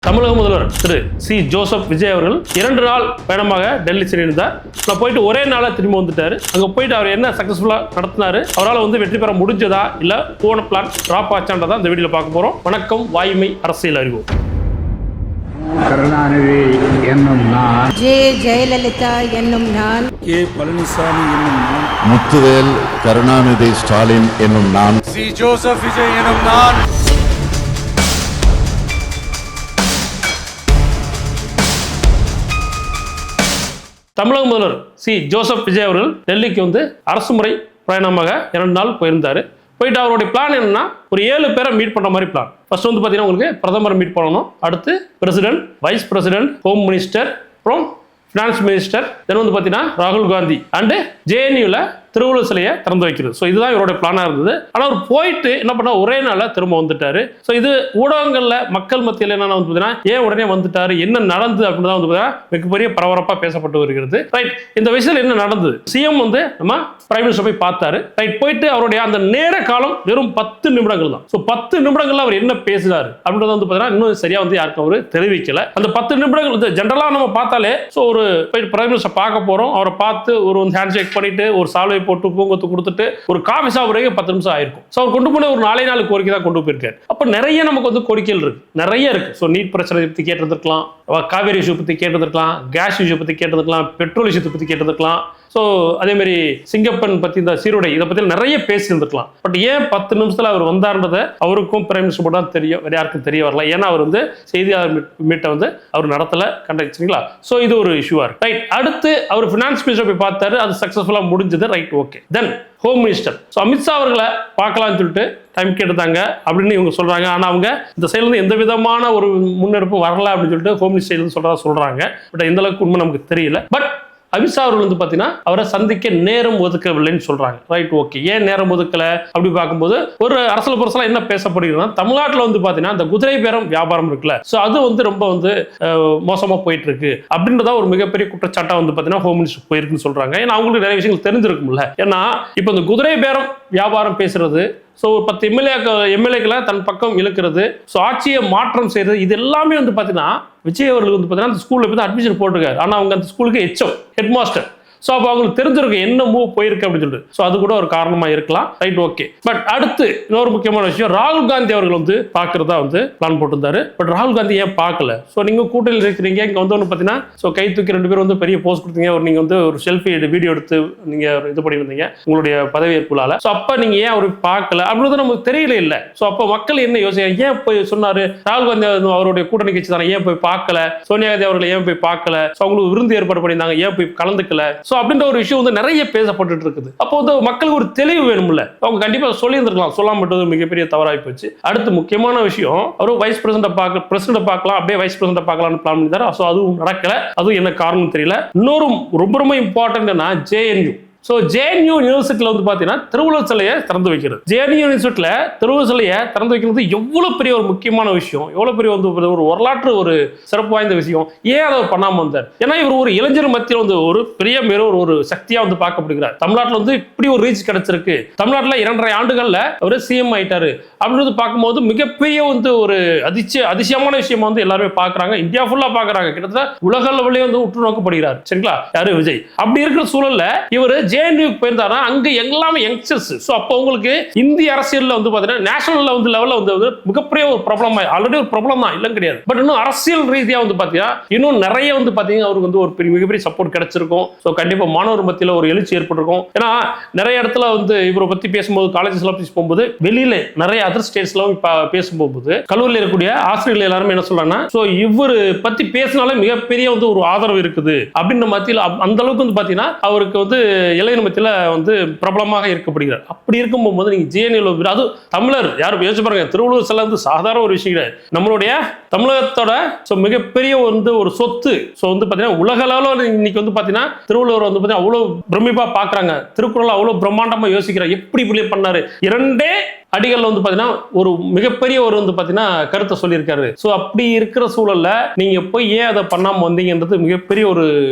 தமிழக முதல்வர் திரு C Joseph Vijay அவர்கள் 2 நாள் பயணமாக டெல்லி சென்றிருந்தார். நான் போயிட்டு ஒரே நாளா திரும்ப வந்துட்டாரு. அங்க போயிட்டு அவர் என்ன சக்சஸ்ஃபுல்லா நடத்தினாரு, அவரால் வெற்றி பெற முடிஞ்சதா இல்ல போன பிளான் டிராப் ஆச்சான்றதா இந்த வீடியோல பார்க்க போறோம். வணக்கம், வாய்மை அரசியல் அறிவோம். கருணாநிதி என்னும் நான், ஜெயலலிதா என்னும் நான், கே பழனிசாமி என்னும் நான், முத்துவேல் கருணாநிதி ஸ்டாலின் என்னும் நான், சி ஜோசப் விஜய் என்னும் நான். தமிழக முதல்வர் சி ஜோசப் விஜய் அவர்கள் டெல்லிக்கு அரசு முறை பயணமாக 2 நாள் போயிருந்தாரு. போயிட்டு அவருடைய பிளான் என்னன்னா, ஒரு 7 பேரை மீட் பண்ற மாதிரி பிளான். ஃபர்ஸ்ட் பாத்தீங்கன்னா உங்களுக்கு பிரதமர் மீட் பண்ணணும், அடுத்து president, vice president, home minister, அப்புறம் ஃபினான்ஸ் மினிஸ்டர், தென் பாத்தீங்கன்னா ராகுல் காந்தி அண்ட் ஜேஎன்யூல திருவள்ளுவர் சிலையை திறந்து வைக்கிறது. ஸோ இதுதான் இவருடைய பிளானாக இருந்தது. ஆனால் அவர் போயிட்டு என்ன பண்ணா, ஒரே நாளில் திரும்ப வந்துட்டாரு. ஸோ இது ஊடகங்களில் மக்கள் மத்தியில் என்னென்ன பார்த்தீங்கன்னா, ஏன் உடனே வந்துட்டாரு, என்ன நடந்தது அப்படின்னு தான் பார்த்தீங்கன்னா மிகப்பெரிய பரபரப்பாக பேசப்பட்டு வருகிறது. ரைட், இந்த விஷயத்தில் என்ன நடந்தது, சிஎம் நம்ம பிரைம் மினிஸ்டர் போய் பார்த்தாரு. ரைட், போயிட்டு அவருடைய அந்த நேர காலம் வெறும் 10 நிமிடங்கள் தான். ஸோ 10 நிமிடங்கள்ல அவர் என்ன பேசுறாரு அப்படின்றத பார்த்தீங்கன்னா இன்னும் சரியா யாருக்கும் அவர் தெரிவிக்கல. அந்த 10 நிமிடங்கள் ஜென்ரலா நம்ம பார்த்தாலே, ஸோ ஒரு போயிட்டு பிரைம் மினிஸ்டர் பார்க்க போறோம், அவரை பார்த்து ஒரு ஹேண்ட் ஷேக் பண்ணிட்டு ஒரு சால்வை போட்டு பூங்கொத்து கொடுத்துட்டு ஒரு காஃபி சாப்பிடுறதுக்கு 10 நிமிஷம் ஆயிருக்கும். ஸோ அவர் கொண்டு போன ஒரு 4 கோரிக்கை தான் கொண்டு போயிருக்காரு. அப்ப நிறைய நமக்கு கோரிக்கைகள் இருக்கு, நிறைய இருக்கு. ஸோ நீட் பிரச்சனை பத்தி கேட்டிருக்கலாம், காவேரி இஷ்யூ பத்தி கேட்டிருக்கலாம், கேஸ் இஷ்யூ பத்தி கேட்டிருக்கலாம், பெட்ரோல் இஷ்யூ பத்தி கேட்டிருக்கலாம். ஸோ அதே மாதிரி சிங்கப்பன் பத்தி, இந்த சீருடை, இதை பத்தி நிறைய பேசி இருந்திருக்கலாம். பட் ஏன் 10 நிமிஷத்துல அவர் வந்தார்ன்றதை அவருக்கும் பிரைம் மினிஸ்டர் மட்டும் தான் தெரியும், வேற யாருக்கும் தெரிய வரல. ஏன்னா அவர் செய்தியாளர் மீட்டை அவர் நடத்தல, கண்டக்டுங்களா. ஸோ இது ஒரு இஷ்யூவா இருக்கு. ரைட், அடுத்து அவர் பினான்ஸ் மினிஸ்டர் போய் பார்த்தாரு, அது சக்சஸ்ஃபுல்லா முடிஞ்சது. Right, okay. தென் ஹோம் மினிஸ்டர், ஸோ அமித்ஷா அவர்களை பார்க்கலாம்னு சொல்லிட்டு டைம் கேட்டுதாங்க அப்படின்னு இவங்க சொல்றாங்க. ஆனா அவங்க இந்த சைட்ல எந்த விதமான ஒரு முன்னெடுப்பும் வரல அப்படின்னு சொல்லிட்டு ஹோம் மினிஸ்டர் சொல்றாங்க. பட் எந்த அளவுக்கு உண்மை நமக்கு தெரியல. பட் அமித்ஷா அவர்கள் பார்த்தீங்கன்னா அவரை சந்திக்க நேரம் ஒதுக்கவில்லைன்னு சொல்றாங்க. Right, okay. ஏன் நேரம் ஒதுக்கல அப்படி பார்க்கும்போது ஒரு அரசியல் புரசலா என்ன பேசப்படுகிறதுனா, தமிழ்நாட்டில் பார்த்தீங்கன்னா இந்த குதிரை பேரம் வியாபாரம் இருக்குல்ல, ஸோ அது ரொம்ப மோசமா போயிட்டு இருக்கு அப்படின்றதா ஒரு மிகப்பெரிய குற்றச்சாட்டா பார்த்தீங்கன்னா ஹோம் மினிஸ்டர் போயிருக்குன்னு சொல்றாங்க. ஏன்னா அவங்களுக்கு நிறைய விஷயங்கள் தெரிஞ்சிருக்கும்ல. ஏன்னா இப்போ இந்த குதிரை பேரம் வியாபாரம் பேசுறது, ஸோ 10 எம்எல்ஏக்களை தன் பக்கம் இழுக்கிறது, ஸோ ஆட்சியை மாற்றம் செய்யறது, இது எல்லாமே பார்த்தீங்கன்னா விஜய் அவர்களுக்கு பார்த்தீங்கன்னா அந்த ஸ்கூலில் போய் அட்மிஷன் போட்டிருக்காரு. ஆனால் அவங்க அந்த ஸ்கூலுக்கு ஹெச்எம், ஹெட் மாஸ்டர். ஸோ அப்போ அவங்களுக்கு தெரிஞ்சிருக்கு என்ன மூவ் போயிருக்கு அப்படின்னு சொல்லிட்டு. ஸோ அது கூட ஒரு காரணமா இருக்கலாம். Right, okay. பட் அடுத்து இன்னொரு முக்கியமான விஷயம், ராகுல் காந்தி அவர்கள் பார்க்கறதா பிளான் போட்டிருந்தாரு. பட் ராகுல் காந்தி ஏன் பார்க்கல? ஸோ நீங்க கூட்டணியில் இருக்கிறீங்க, இங்க பார்த்தீங்கன்னா ஸோ கை தூக்கி 2 பேரும் பெரிய போஸ்ட் கொடுத்தீங்க, நீங்க ஒரு செல்ஃபி வீடியோ எடுத்து நீங்க இது பண்ணியிருந்தீங்க உங்களுடைய பதவியேற்புலால. ஸோ அப்ப நீங்க ஏன் அவருக்கு பார்க்கல அப்படின்றது நமக்கு தெரியல இல்லை. ஸோ அப்போ மக்கள் என்ன யோசிக்க, ஏன் போய் சொன்னாரு ராகுல் காந்தி அவருடைய கூட்டணி கட்சி தானே, ஏன் போய் பார்க்கல? சோனியா காந்தி அவர்களை ஏன் போய் பார்க்கல? ஸோ அவங்களுக்கு விருந்து ஏற்பாடு பண்ணியிருந்தாங்க, ஏன் போய் கலந்துக்கல? அப்படின்ற ஒரு விஷயம் நிறைய பேசப்பட்டு இருக்குது. அப்போ மக்களுக்கு ஒரு தெளிவு வேணும்ல, அவங்க கண்டிப்பா சொல்லி இருந்திருக்கலாம், சொல்லாம விட்டது மிகப்பெரிய தவறாகி போச்சு. அடுத்து முக்கியமான விஷயம், அவர் வைஸ் பிரசிடென்ட் பார்க்கலாம், அப்படியே வைஸ் பிரசிடென்ட் பார்க்கலாம்னு பிளான் பண்ணிட்டாரு. ஸோ அதுவும் நடக்கல. அதுவும் என்ன காரணம் தெரியல. இன்னொரு ரொம்ப இம்பார்ட்டன்ட்னா ஜேஎன்யூ. ஸோ ஜேஎன்யூ யூனிவர்சிட்டியில் பார்த்தீங்கன்னா திருவள்ளுவர் சிலையை திறந்து வைக்கிறது. ஜேஎன்யூ யூனிவர்சிட்டியில் திருவள்ளுவர் சிலையை திறந்து வைக்கிறது எவ்வளோ பெரிய ஒரு முக்கியமான விஷயம், எவ்வளோ பெரிய ஒரு வரலாற்று ஒரு சிறப்பு வாய்ந்த விஷயம். ஏன் அதை பண்ணாமல் வந்தார்? ஏன்னா இவர் ஒரு இளைஞர் மத்தியில் ஒரு பெரிய ஒரு சக்தியாக பார்க்கப்படுகிறார். தமிழ்நாட்டில் இப்படி ஒரு ரீச் கிடைச்சிருக்கு. தமிழ்நாட்டில் 2.5 ஆண்டுகளில் அவர் சிஎம் ஆயிட்டாரு அப்படின்றது பார்க்கும்போது மிகப்பெரிய ஒரு அதிசயமான விஷயமா எல்லாருமே பார்க்குறாங்க. இந்தியா ஃபுல்லாக பார்க்குறாங்க. கிட்டத்தட்ட உலக அளவிலே உற்று நோக்கப்படுகிறார். சரிங்களா, யாரு? விஜய். அப்படி இருக்கிற சூழல்ல இவர் ஜேஎன்யூக்கு போயிருந்தாரா, அங்க எல்லாமே யங்ஸ்டர்ஸ். சோ அப்போ உங்களுக்கு இந்திய அரசியல்ல பாத்தீங்கன்னா நேஷனல் லெவல்ல மிகப்பெரிய ஒரு ப்ராப்ளம், ஆல்ரெடி ஒரு ப்ராப்ளம் தான், இல்ல கிடையாது. பட் இன்னும் அரசியல் ரீதியா பாத்தீங்கன்னா இன்னும் நிறைய பாத்தீங்கன்னா அவருக்கு ஒரு மிகப்பெரிய சப்போர்ட் கிடைச்சிருக்கும். சோ கண்டிப்பா மாணவர் மத்தியில ஒரு எழுச்சி ஏற்பட்டிருக்கும். ஏன்னா நிறைய இடத்துல இவரை பத்தி பேசும்போது, காலேஜஸ்ல போகும்போது, வெளியில நிறைய அதர் ஸ்டேட்ஸ்ல பேசும்போது கல்லூரியில் இருக்கக்கூடிய ஆசிரியர்கள் எல்லாருமே என்ன சொல்றாங்கன்னா, சோ இவர் பத்தி பேசினாலே மிகப்பெரிய ஒரு ஆதரவு இருக்குது அப்படின்ற மத்தியில் அந்த அளவுக்கு பாத்தீங்கன்னா அவருக்கு இளைஞர் மத்தியில் பிரபலமாக இருக்கப்படுகிறார். அப்படி இருக்கும்போது நீங்க ஜேஎன்யூ, அது தமிழர் யாரும் யோசிச்சு பாருங்க, திருவள்ளுவர் சிலை சாதாரண ஒரு விஷயம் கிடையாது. நம்மளுடைய தமிழகத்தோட மிகப்பெரிய ஒரு சொத்து. ஸோ பார்த்தீங்கன்னா உலக அளவில் இன்னைக்கு பார்த்தீங்கன்னா திருவள்ளுவர் பார்த்தீங்கன்னா அவ்வளோ பிரமிப்பா பார்க்குறாங்க. திருக்குறள் அவ்வளோ பிரம்மாண்டமாக யோசிக்கிறார். எப்படி பண்ணாரு? 2 அடிகள்ல வந்து பாத்தீங்கன்னா ஒரு மிகப்பெரிய ஒரு வந்து பாத்தீங்கன்னா கருத்தை சொல்லியிருக்காரு. ஸோ அப்படி இருக்கிற சூழல்ல நீங்க போய் ஏன் அதை பண்ணாம வந்தீங்கன்றது மிகப்பெரிய ஒரு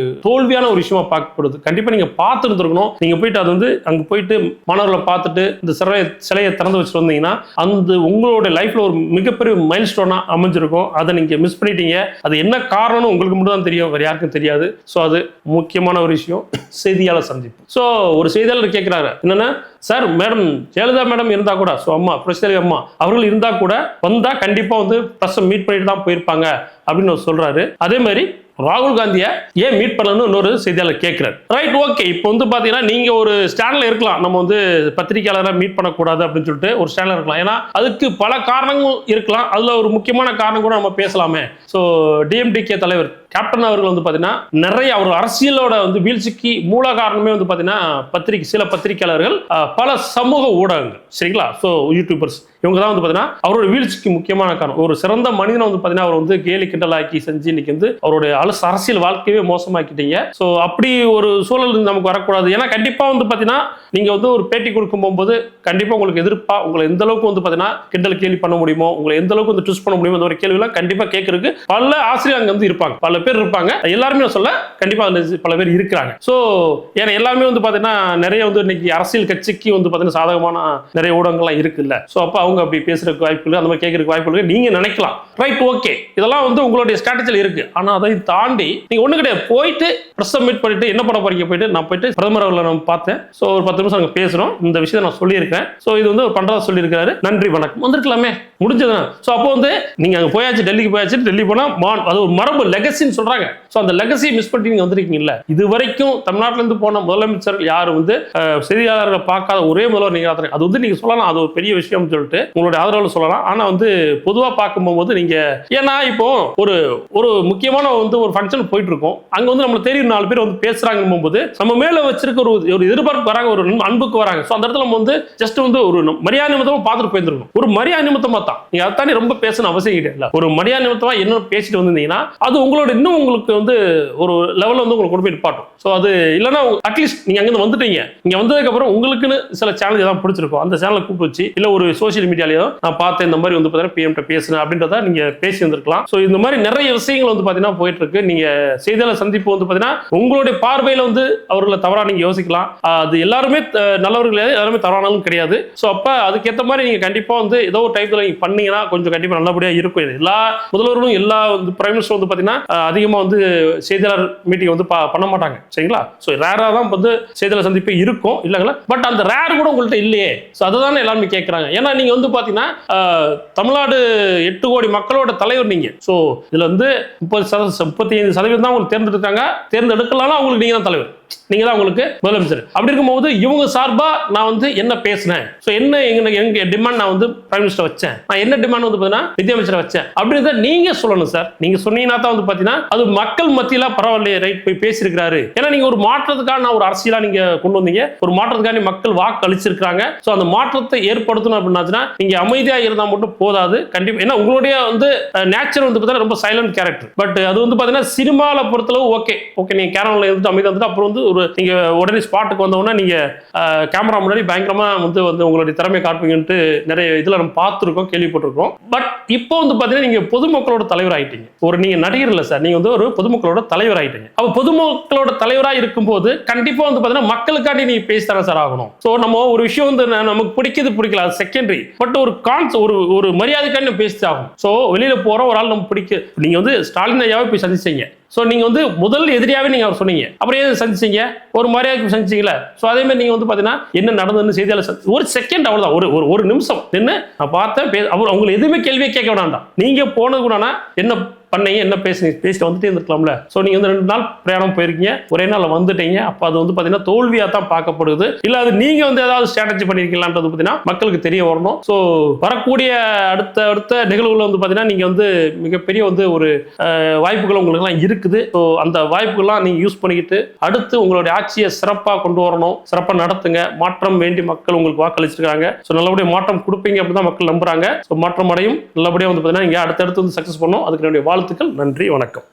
தோல்வியான ஒரு விஷயமா பார்க்கப்படுது. கண்டிப்பா நீங்க பார்த்து இருந்திருக்கணும். நீங்க போயிட்டு அது வந்து அங்க போயிட்டு மாணவர்களை பார்த்துட்டு இந்த சிலையை திறந்து வச்சுட்டு வந்தீங்கன்னா அந்த உங்களோட லைஃப்ல ஒரு மிகப்பெரிய மைல் ஸ்டோனா அமைஞ்சிருக்கும். அதை நீங்க மிஸ் பண்ணிட்டீங்க. அது என்ன காரணம்னு உங்களுக்கு மட்டும் தான் தெரியும், வேற யாருக்கும் தெரியாது. ஸோ அது முக்கியமான ஒரு விஷயம். செய்தியாளர் சந்திப்பு. ஸோ ஒரு செய்தியாளர் கேட்கிறாரு என்னன்னா, சார் மேடம் ஜெயலலிதா மேடம் இருந்தா கூட, ஸோ அம்மா பிரசிடென்ட் அம்மா அவர்கள் இருந்தா கூட வந்தா கண்டிப்பா வந்து பிரஸ் மீட் பண்ணிட்டு தான் போயிருப்பாங்க அப்படின்னு சொல்றாரு. அதே மாதிரி ராகுல் காந்தியை ஏன் மீட் பண்ணணும்னு இன்னொரு செய்தியாளர் கேட்கிறார். Right, okay. இப்போ வந்து பாத்தீங்கன்னா நீங்க ஒரு ஸ்டாண்ட்ல இருக்கலாம், நம்ம வந்து பத்திரிகையாளரை மீட் பண்ணக்கூடாது அப்படின்னு சொல்லிட்டு ஒரு ஸ்டாண்ட்ல இருக்கலாம். ஏன்னா அதுக்கு பல காரணங்கள் இருக்கலாம். அதுல ஒரு முக்கியமான காரணம் கூட நம்ம பேசலாமே. ஸோ டிஎம்டிகே தலைவர் கேப்டன் அவர்கள் வந்து பாத்தீங்கன்னா நிறைய அவர் அரசியலோட வந்து வீழ்ச்சிக்கு மூல காரணமே வந்து பாத்தீங்கன்னா சில பத்திரிகையாளர்கள், பல சமூக ஊடகங்கள், சரிங்களா? ஸோ யூடியூபர்ஸ் இவங்க தான் வந்து பாத்தீங்கன்னா அவரோட வீழ்ச்சிக்கு முக்கியமான காரணம். ஒரு சிறந்த மனிதனை வந்து பாத்தீங்கன்னா அவர் வந்து கேலி கிண்டலாக்கி செஞ்சு இன்னைக்கு வந்து அவருடைய அரசியல் வாழ்க்கையே மோசமாக்கிட்டீங்க. ஸோ அப்படி ஒரு சூழல் நமக்கு வரக்கூடாது. ஏன்னா கண்டிப்பா வந்து பாத்தீங்கன்னா நீங்க வந்து ஒரு பேட்டி கொடுக்கும் போகும்போது கண்டிப்பா உங்களுக்கு எதிர்ப்பா உங்களை எந்த அளவுக்கு வந்து பாத்தீங்கன்னா கிண்டல் கேலி பண்ண முடியுமோ, உங்களை எந்த அளவுக்கு வந்து ட்விஸ்ட் பண்ண முடியுமோ அந்த ஒரு கேள்வி எல்லாம் கண்டிப்பா கேட்கறதுக்கு பல ஆசிரியர் அங்க வந்து இருப்பாங்க, பல பேர் இருப்பாங்க. எல்லாருமே சொல்ல கண்டிப்பா பல பேர் இருக்கிறாங்க. ஸோ ஏன்னா எல்லாமே வந்து பாத்தீங்கன்னா நிறைய வந்து இன்னைக்கு அரசியல் கட்சிக்கு வந்து பாத்தீங்கன்னா சாதகமான நிறைய ஊடகங்கள்லாம் இருக்குல்ல. ஸோ அப்ப அவங்க அப்படி பேசுறதுக்கு வாய்ப்பு இல்லை, அந்த மாதிரி கேட்கறதுக்கு வாய்ப்பு இல்லை. நீங்க நினைக்கலாம் ரைட், ஓகே, இதெல்லாம் வந்து உங்களுடைய ஸ்ட்ராட்டஜியில் இருக்கு. ஆனா அதை தாண்டி நீங்க ஒண்ணு கிடையாது, போயிட்டு பிரஸ் மீட் பண்ணிட்டு என்ன பண்ண போறீங்க, போயிட்டு நான் போயிட்டு பிரதமர் அவர்களை நான் பார்த்தேன். ஸோ ஒரு 10 நிமிஷம் நாங்க பேசுறோம், இந்த விஷயத்தை நான் சொல்லியிருக்கேன். ஸோ இது வந்து ஒரு பண்றதா சொல்லியிருக்காரு, நன்றி வணக்கம், வந்திருக்கலாமே, முடிஞ்சதுதான். ஸோ அப்போ வந்து நீங்க அங்க போயாச்சு, டெல்லிக்கு போயாச்சு, டெல்லி போனா அது ஒரு மரபு லெகசின்னு சொல்றாங்க. ஸோ அந்த லெகசி மிஸ் பண்ணிட்டு நீங்க வந்திருக்கீங்கல்ல. இது வரைக்கும் தமிழ்நாட்டில இருந்து போன முதலமைச்சர்கள் யாரும் வந்து செய்தியாளர்களை பார்க்காத ஒரே முதல்வர் நீங்க தான். அது வந்து நீங்க சொல்லலாம், அது ஒரு பெரிய விஷயம் சொல்லிட்டு உங்களுடைய ஆதரவு சொல்லலாம். ஆனா வந்து பொதுவா பார்க்கும்போது நீங்க ஏன்னா இப்போ ஒரு முக்கியமான வந்து ஒரு ஃபங்க்ஷன் போயிட்டு இருக்கோம், அங்க வந்து நம்மளுக்கு தெரியும் 4 பேர் வந்து பேசுறாங்க போது நம்ம மேல வச்சிருக்க ஒரு எதிர்பார்ப்பு வராங்க, ஒரு அன்புக்கு வராங்க. ஸோ அந்த இடத்துல நம்ம வந்து ஜஸ்ட் வந்து ஒரு மரியாதை நிமித்தமா பார்த்துட்டு போயிருக்கணும். ஒரு மரியாதை நிமித்தமா தான் நீங்க அதானே ரொம்ப பேசணும் அவசியம் கிடையாது. ஒரு மரியாதை நிமித்தமா என்ன பேசிட்டு வந்திருந்தீங்கன்னா அது உங்களோட இன்னும் உங்களுக்கு வந்து ஒரு லெவல்ல வந்து உங்களுக்கு கொண்டு போய் நிப்பாட்டும். ஸோ அது இல்லைன்னா அட்லீஸ்ட் நீங்க அங்கிருந்து வந்துட்டீங்க, நீங்க வந்ததுக்கு அப்புறம் உங்களுக்குன்னு சில சேனல் ஏதாவது பிடிச்சிருக்கும், அந்த சேனலை கூப்பிட்டு வச்சு இல்ல ஒரு சோசியல் மீடியாலயோ நான் பார்த்தேன் இந்த மாதிரி வந்து பார்த்தீங்கன்னா பிஎம் பேசுனேன் அப்படின்றத நீங்க பேசி வந்திருக்கலாம். ஸோ இந்த மாதிரி நிறைய விஷயங்கள் வந்து பார்த்தீங்கன்னா போயிட்டு இருக்கு. நீங்க செய்தியாளர் சந்திப்பு வந்து பார்த்தீங்கன்னா உங்களுடைய பார்வையில வந்து அவர்களை தவறா நீங்க யோசிக்கலாம். அது எல்லாருமே நல்லவர்கள், எல்லாருமே தவறானாலும் கிடையாது. ஸோ அப்ப அதுக்கேற்ற மாதிரி நீங்க கண்டிப்பா வந்து ஏதோ ஒரு டைப்ல நீங்க பண்ணீங்கன்னா கொஞ்சம் கண்டிப்பா நல்லபடியா இருக்கும். எல்லா முதல்வர்களும் எல்லா பிரைம் மினிஸ்டர் வந்து பார்த்தீங்கன்னா அதிகமா வந்து செய்தியாளர் மீட்டிங் வந்து பண்ண மாட்டாங்க, சரிங்களா? ஸோ ரேரா தான் வந்து செய்தியாளர் சந்திப்பு இருக்கும் இல்லைங்களா? பட் அந்த ரேர் கூட உங்கள்கிட்ட இல்லையே. ஸோ அதுதானே எல்லாருமே கேட்கறாங்க. ஏன்னா நீங்க வந்து பாத்தீங்கன்னா தமிழ்நாடு 8 கோடி மக்களோட தலைவர் நீங்க. ஸோ இதுல வந்து 35% தான் உங்களுக்கு தேர்ந்தெடுக்காங்க. தேர்ந்தெடுக்கலாம் அவங்களுக்கு நீங்க தான் தலைவர், நீங்க தான் உங்களுக்கு முதலமைச்சர். அப்படி இருக்கும்போது இவங்க சார்பா நான் வந்து என்ன பேசினேன், ஸோ என்ன எங்க டிமாண்ட் நான் வந்து பிரைம் மினிஸ்டர் வச்சேன், நான் என்ன டிமாண்ட் வந்து பார்த்தீங்கன்னா நிதியமைச்சர் வச்சேன் அப்படின்றத நீங்க சொல்லணும் சார். நீங்க சொன்னீங்கன்னா தான் வந்து பார்த்தீங்கன்னா அது மக்கள் மத்தியில பரவாயில்லையே, ரைட் போய் பேசியிருக்கிறாரு. ஏன்னா நீங்க ஒரு மாற்றத்துக்கான ஒரு அரசியலா நீங்க கொண்டு வந்தீங்க, ஒரு மாற்றத்துக்கான மக்கள் வாக்கு அளிச்சிருக்காங்க. ஸோ அந்த மாற்றத்தை ஏற்படுத்தணும் அப்படின்னா நீங்க அமைதியா இருந்தா மட்டும் போதாது கண்டிப்பா. ஏன்னா உங்களுடைய வந்து நேச்சர் வந்து பார்த்தீங்கன்னா ரொம்ப சைலண்ட் கேரக்டர். பட் அது வந்து பார்த்தீங்கன்னா சினிமாவில் பொறுத்தளவு ஓகே நீங்க கேரளாவில் இருந்து அமைதியா வந்துட்டு அப்புறம் வந்து ஒரு நீங்க உடனே ஸ்பாட்டுக்கு வந்தோம்னா நீங்க கேமரா முன்னாடி பயங்கரமா வந்து உங்களுடைய திறமை காட்டுவீங்கன்ட்டு நிறைய இதுல நம்ம பார்த்துருக்கோம், கேள்விப்பட்டிருக்கோம். பட் இப்போ வந்து பாத்தீங்கன்னா நீங்க பொதுமக்களோட தலைவர் ஆயிட்டீங்க. நீங்க நடிகர் இல்ல சார், நீங்க வந்து ஒரு பொதுமக்களோட தலைவர் ஆயிட்டீங்க. அப்ப பொதுமக்களோட தலைவராக இருக்கும்போது கண்டிப்பா வந்து பாத்தீங்கன்னா மக்களுக்காண்டி நீங்க பேசி தர சார் ஆகணும். ஸோ நம்ம ஒரு விஷயம் வந்து நமக்கு பிடிக்கல அது செகண்டரி, பட் ஒரு மரியாதைக்காண்டி பேசி ஆகும். ஸோ வெளியில போற ஒரு ஆள் நம்ம பிடிக்க, நீங்க வந்து ஸ்டாலின் ஐயாவை போய் சந்திச்சீங்க. ஸோ நீங்க வந்து முதல் எதிரியாவே நீங்க அவர் சொன்னீங்க, அப்புறம் ஏன் சந்திச்சீங்க, ஒரு மரியாதைக்கு சந்திச்சீங்களா? ஸோ அதே மாதிரி நீங்க வந்து பாத்தீங்கன்னா என்ன நடந்ததுன்னு செய்தியாளர் ஒரு செகண்ட் அவ்வளவுதான், ஒரு நிமிஷம் நின்று நான் பார்த்தேன். அவர் அவங்களை எதுவுமே கேள்வியே கேட்க வேண்டாம். நீங்க போனது கூட என்ன பண்ணீங்க, என்ன பேசிட்டு வந்துட்டே இருந்திருக்கலாம்ல. ஸோ நீங்க வந்து 2 நாள் பிரயாணம் போயிருக்கீங்க, ஒரே நாள் வந்துட்டீங்க. அப்போ அது வந்து பாத்தீங்கன்னா தோல்வியா தான் பார்க்கப்படுது. இல்ல அது நீங்க வந்து ஏதாவது ஸ்ட்ராட்டஜி பண்ணிருக்கீங்களான்றது பாத்தீங்கன்னா மக்களுக்கு தெரிய வரணும். ஸோ வரக்கூடிய அடுத்த நிகழ்வுகள் வந்து பாத்தீங்கன்னா நீங்க வந்து மிகப்பெரிய வந்து ஒரு வாய்ப்புகள் உங்களுக்கு எல்லாம் இருக்குது. ஸோ அந்த வாய்ப்புகள்லாம் நீங்க யூஸ் பண்ணிக்கிட்டு அடுத்து உங்களுடைய ஆட்சியை சிறப்பாக கொண்டு வரணும், சிறப்பாக நடத்துங்க. மாற்றம் வேண்டி மக்கள் உங்களுக்கு வாக்களிச்சிருக்காங்க. ஸோ நல்லபடியா மாற்றம் கொடுப்பீங்க அப்படிதான் மக்கள் நம்புறாங்க. ஸோ மாற்றம் அடையும், நல்லபடியா வந்து பாத்தீங்கன்னா நீங்க அடுத்தடுத்து வந்து சக்சஸ் பண்ணும். அதுக்கு என்னுடைய வாழ்த்துக்கள். நன்றி, வணக்கம்.